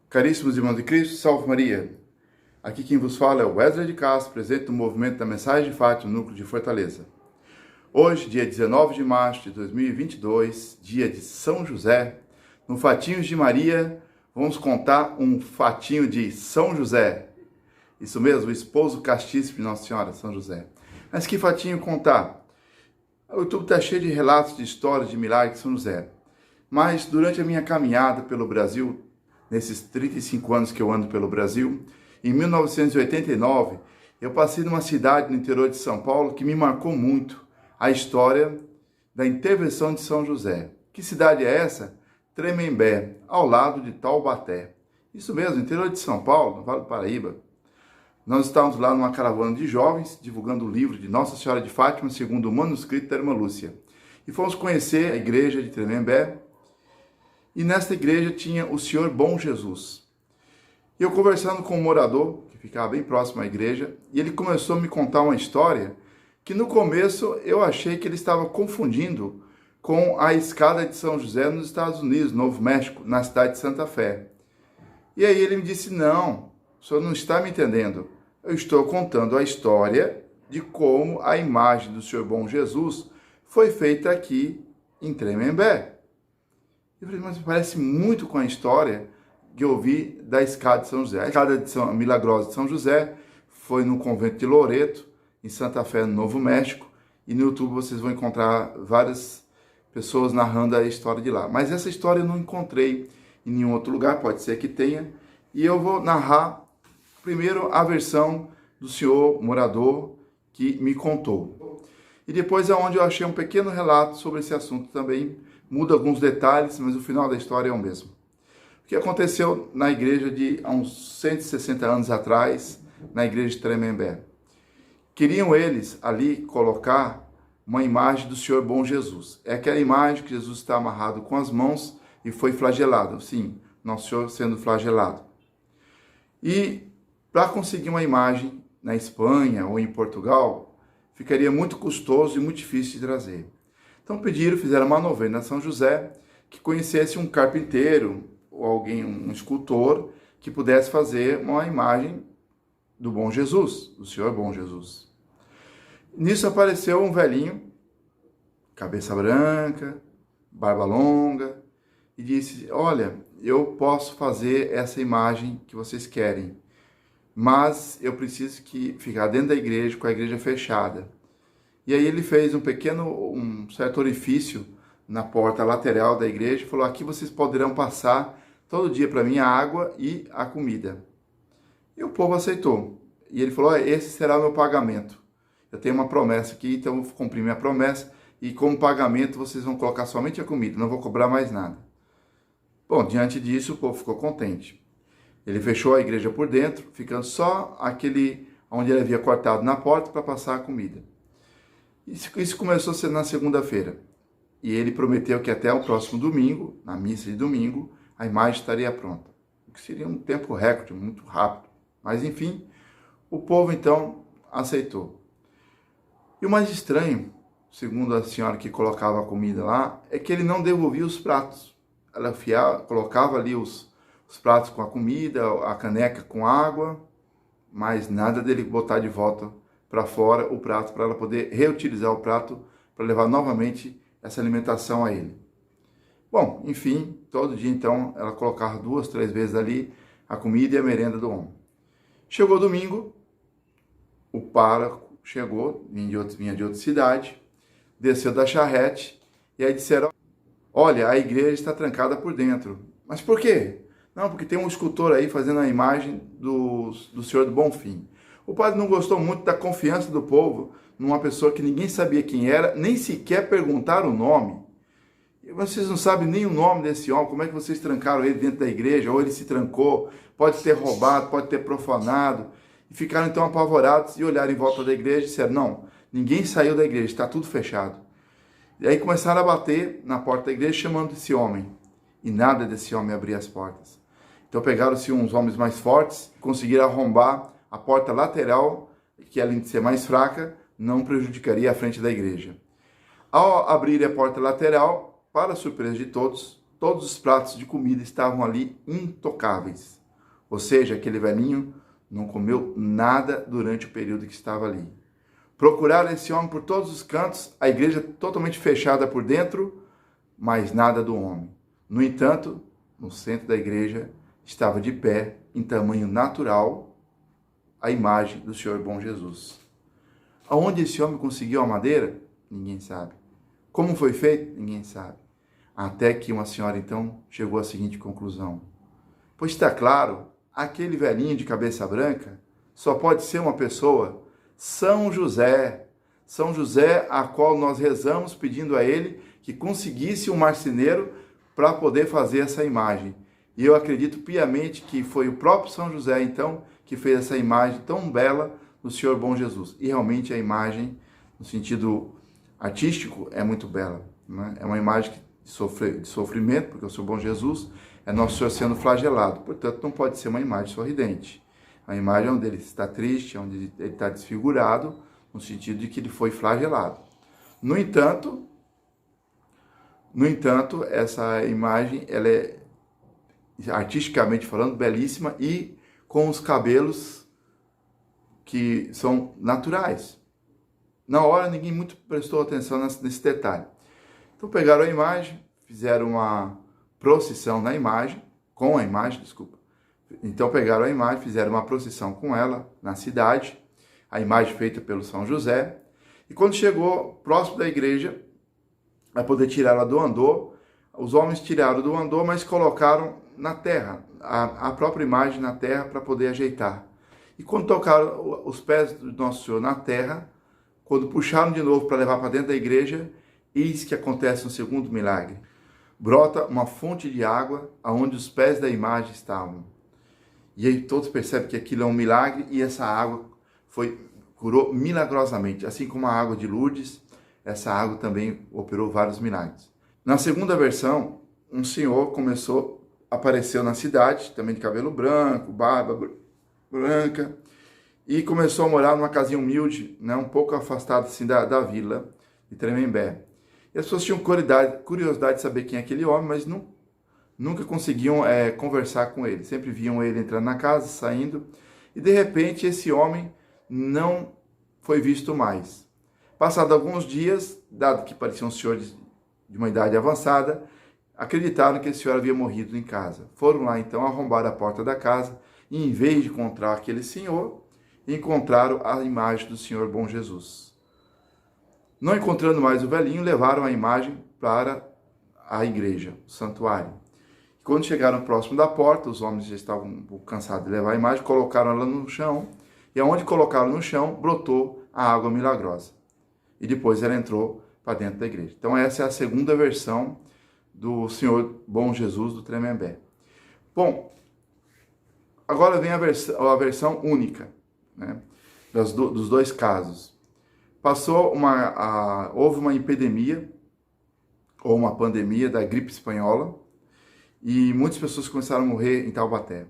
Caríssimos irmãos de Cristo, salve Maria! Aqui quem vos fala é o Wesley de Castro, presidente do movimento da Mensagem de Fátima, Núcleo de Fortaleza. Hoje, dia 19 de março de 2022, dia de São José, no Fatinhos de Maria, vamos contar um fatinho de São José. Isso mesmo, o esposo castíssimo de Nossa Senhora, São José. Mas que fatinho contar? O YouTube está cheio de relatos, de histórias, de milagres de São José. Mas durante a minha caminhada pelo Brasil, nesses 35 anos que eu ando pelo Brasil, em 1989, eu passei numa cidade no interior de São Paulo que me marcou muito a história da intervenção de São José. Que cidade é essa? Tremembé, ao lado de Taubaté. Isso mesmo, interior de São Paulo, no Vale do Paraíba. Nós estávamos lá numa caravana de jovens, divulgando o livro de Nossa Senhora de Fátima, segundo o manuscrito da irmã Lúcia. E fomos conhecer a igreja de Tremembé, e nesta igreja tinha o Senhor Bom Jesus. E eu conversando com um morador, que ficava bem próximo à igreja, e ele começou a me contar uma história que no começo eu achei que ele estava confundindo com a escada de São José nos Estados Unidos, Novo México, na cidade de Santa Fé. E aí ele me disse, não, o senhor não está me entendendo. Eu estou contando a história de como a imagem do Senhor Bom Jesus foi feita aqui em Tremembé. Eu falei, mas parece muito com a história que eu ouvi da escada de São José. A escada milagrosa de São José foi no convento de Loreto, em Santa Fé, no Novo México, e no YouTube vocês vão encontrar várias pessoas narrando a história de lá. Mas essa história eu não encontrei em nenhum outro lugar, pode ser que tenha, e eu vou narrar primeiro a versão do senhor morador que me contou. E depois é onde eu achei um pequeno relato sobre esse assunto também, muda alguns detalhes, mas o final da história é o mesmo. O que aconteceu na igreja de há uns 160 anos atrás, na igreja de Tremembé. Queriam eles ali colocar uma imagem do Senhor Bom Jesus. É aquela imagem que Jesus está amarrado com as mãos e foi flagelado. Sim, Nosso Senhor sendo flagelado. E para conseguir uma imagem na Espanha ou em Portugal, ficaria muito custoso e muito difícil de trazer. Então fizeram uma novena a São José, que conhecesse um carpinteiro ou alguém, um escultor, que pudesse fazer uma imagem do Bom Jesus, do Senhor Bom Jesus. Nisso apareceu um velhinho, cabeça branca, barba longa, e disse, olha, eu posso fazer essa imagem que vocês querem, mas eu preciso ficar dentro da igreja, com a igreja fechada. E aí ele fez um certo orifício na porta lateral da igreja e falou, aqui vocês poderão passar todo dia para mim a água e a comida. E o povo aceitou. E ele falou, esse será o meu pagamento. Eu tenho uma promessa aqui, então eu vou cumprir minha promessa e como pagamento vocês vão colocar somente a comida, não vou cobrar mais nada. Bom, diante disso o povo ficou contente. Ele fechou a igreja por dentro, ficando só aquele onde ele havia cortado na porta para passar a comida. Isso começou a ser na segunda-feira. E ele prometeu que até o próximo domingo, na missa de domingo, a imagem estaria pronta. O que seria um tempo recorde, muito rápido. Mas enfim, o povo então aceitou. E o mais estranho, segundo a senhora que colocava a comida lá, é que ele não devolvia os pratos. Ela colocava ali os pratos com a comida, a caneca com água, mas nada dele botar de volta para fora o prato, para ela poder reutilizar o prato, para levar novamente essa alimentação a ele. Bom, enfim, todo dia então ela colocava 2, 3 vezes ali a comida e a merenda do homem. Chegou domingo, o pároco chegou, vinha de outra cidade, desceu da charrete, e aí disseram, olha, a igreja está trancada por dentro. Mas por quê? Não, porque tem um escultor aí fazendo a imagem do Senhor do Bom Fim. O padre não gostou muito da confiança do povo numa pessoa que ninguém sabia quem era, nem sequer perguntaram o nome. E vocês não sabem nem o nome desse homem, como é que vocês trancaram ele dentro da igreja, ou ele se trancou, pode ter roubado, pode ter profanado. E ficaram então apavorados e olharam em volta da igreja e disseram, não, ninguém saiu da igreja, está tudo fechado. E aí começaram a bater na porta da igreja chamando esse homem. E nada desse homem abria as portas. Então pegaram-se uns homens mais fortes, conseguiram arrombar a porta lateral, que além de ser mais fraca, não prejudicaria a frente da igreja. Ao abrir a porta lateral, para surpresa de todos, todos os pratos de comida estavam ali intocáveis. Ou seja, aquele velhinho não comeu nada durante o período que estava ali. Procuraram esse homem por todos os cantos, a igreja totalmente fechada por dentro, mas nada do homem. No entanto, no centro da igreja estava de pé, em tamanho natural, a imagem do Senhor Bom Jesus. Aonde esse homem conseguiu a madeira? Ninguém sabe. Como foi feito? Ninguém sabe. Até que uma senhora, então, chegou à seguinte conclusão. Pois está claro, aquele velhinho de cabeça branca só pode ser uma pessoa, São José. São José, a qual nós rezamos pedindo a ele que conseguisse um marceneiro para poder fazer essa imagem. E eu acredito piamente que foi o próprio São José, então, que fez essa imagem tão bela do Senhor Bom Jesus. E realmente a imagem, no sentido artístico, é muito bela. Né? É uma imagem de sofrimento, porque o Senhor Bom Jesus é nosso Senhor sendo flagelado. Portanto, não pode ser uma imagem sorridente. A imagem onde ele está triste, onde ele está desfigurado, no sentido de que ele foi flagelado. No entanto, essa imagem, ela é, artisticamente falando, belíssima e com os cabelos que são naturais. Na hora, ninguém muito prestou atenção nesse detalhe. Então, pegaram a imagem, fizeram uma procissão na imagem, com a imagem, desculpa. Então, pegaram a imagem, fizeram uma procissão com ela na cidade, a imagem feita pelo São José. E quando chegou próximo da igreja, para poder tirá-la do andor, os homens tiraram do andor, mas colocaram na terra, a própria imagem na terra para poder ajeitar. E quando tocaram os pés do Nosso Senhor na terra, quando puxaram de novo para levar para dentro da igreja, eis que acontece um segundo milagre. Brota uma fonte de água aonde os pés da imagem estavam. E aí todos percebem que aquilo é um milagre e essa água curou milagrosamente. Assim como a água de Lourdes, essa água também operou vários milagres. Na segunda versão, um senhor apareceu na cidade, também de cabelo branco, barba branca, e começou a morar numa casinha humilde, né, um pouco afastada assim, da vila de Tremembé. E as pessoas tinham curiosidade de saber quem é aquele homem, mas nunca conseguiam conversar com ele. Sempre viam ele entrando na casa, saindo, e de repente esse homem não foi visto mais. Passados alguns dias, dado que parecia um senhor de uma idade avançada, acreditaram que esse senhor havia morrido em casa. Foram lá então arrombar a porta da casa e em vez de encontrar aquele senhor, encontraram a imagem do Senhor Bom Jesus. Não encontrando mais o velhinho, levaram a imagem para a igreja, o santuário. Quando chegaram próximo da porta, os homens já estavam um pouco cansados de levar a imagem, colocaram ela no chão, e aonde colocaram no chão, brotou a água milagrosa. E depois ela entrou para dentro da igreja. Então essa é a segunda versão do Senhor Bom Jesus do Tremembé. Bom, agora vem a versão única, né, dos dois casos. Houve uma epidemia, ou uma pandemia da gripe espanhola, e muitas pessoas começaram a morrer em Taubaté.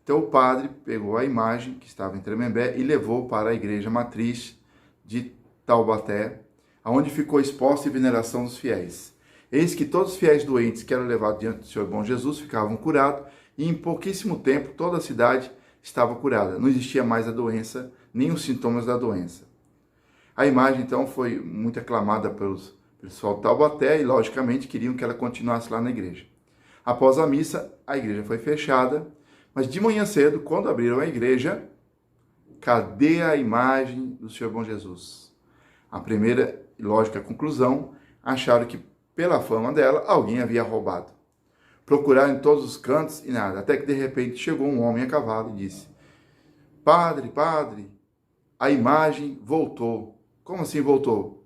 Então o padre pegou a imagem que estava em Tremembé e levou para a igreja matriz de Taubaté, onde ficou exposta em veneração dos fiéis. Eis que todos os fiéis doentes que eram levados diante do Senhor Bom Jesus ficavam curados, e em pouquíssimo tempo toda a cidade estava curada. Não existia mais a doença, nem os sintomas da doença. A imagem, então, foi muito aclamada pelo pessoal de Taubaté e, logicamente, queriam que ela continuasse lá na igreja. Após a missa, a igreja foi fechada, mas de manhã cedo, quando abriram a igreja, cadê a imagem do Senhor Bom Jesus? A primeira e lógica conclusão, acharam que, pela fama dela, alguém havia roubado. Procuraram em todos os cantos e nada, até que de repente chegou um homem a cavalo e disse: Padre, a imagem voltou. Como assim voltou?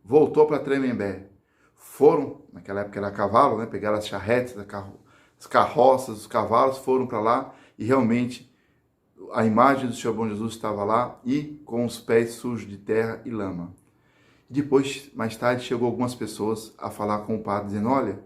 Voltou para Tremembé. Foram, naquela época era cavalo, né? Pegaram as charretes, as carroças, os cavalos, foram para lá e realmente a imagem do Senhor Bom Jesus estava lá e com os pés sujos de terra e lama. Depois, mais tarde, chegou algumas pessoas a falar com o padre, dizendo: olha,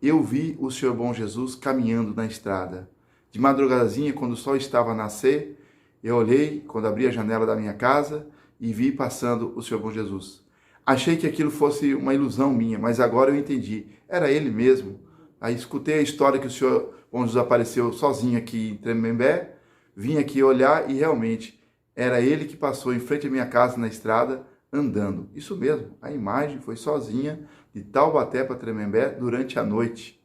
eu vi o Senhor Bom Jesus caminhando na estrada. De madrugadazinha, quando o sol estava a nascer, eu olhei, quando abri a janela da minha casa, e vi passando o Senhor Bom Jesus. Achei que aquilo fosse uma ilusão minha, mas agora eu entendi. Era ele mesmo. Aí escutei a história que o Senhor onde Jesus apareceu sozinho aqui em Tremembé, vim aqui olhar e realmente era ele que passou em frente à minha casa na estrada andando. Isso mesmo, a imagem foi sozinha de Taubaté para Tremembé durante a noite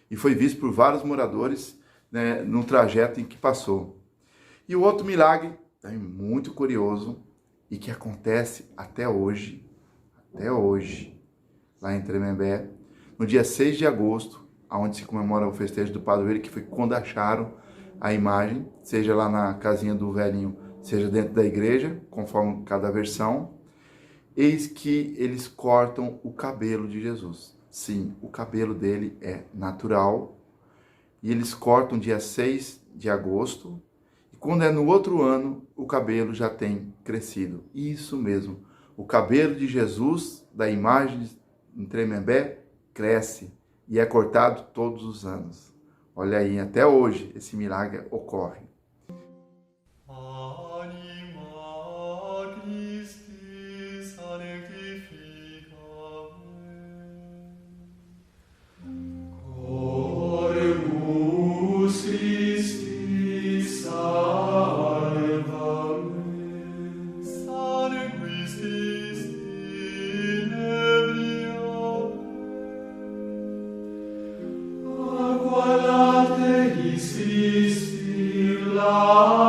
e foi visto por vários moradores, né, no trajeto em que passou. E o outro milagre, também muito curioso e que acontece até hoje, lá em Tremembé, no dia 6 de agosto, onde se comemora o festejo do padroeiro, que foi quando acharam a imagem, seja lá na casinha do velhinho, seja dentro da igreja, conforme cada versão. Eis que eles cortam o cabelo de Jesus. Sim, o cabelo dele é natural. E eles cortam dia 6 de agosto. E quando é no outro ano, o cabelo já tem crescido. Isso mesmo. O cabelo de Jesus, da imagem em Tremembé, cresce e é cortado todos os anos. Olha aí, até hoje esse milagre ocorre. La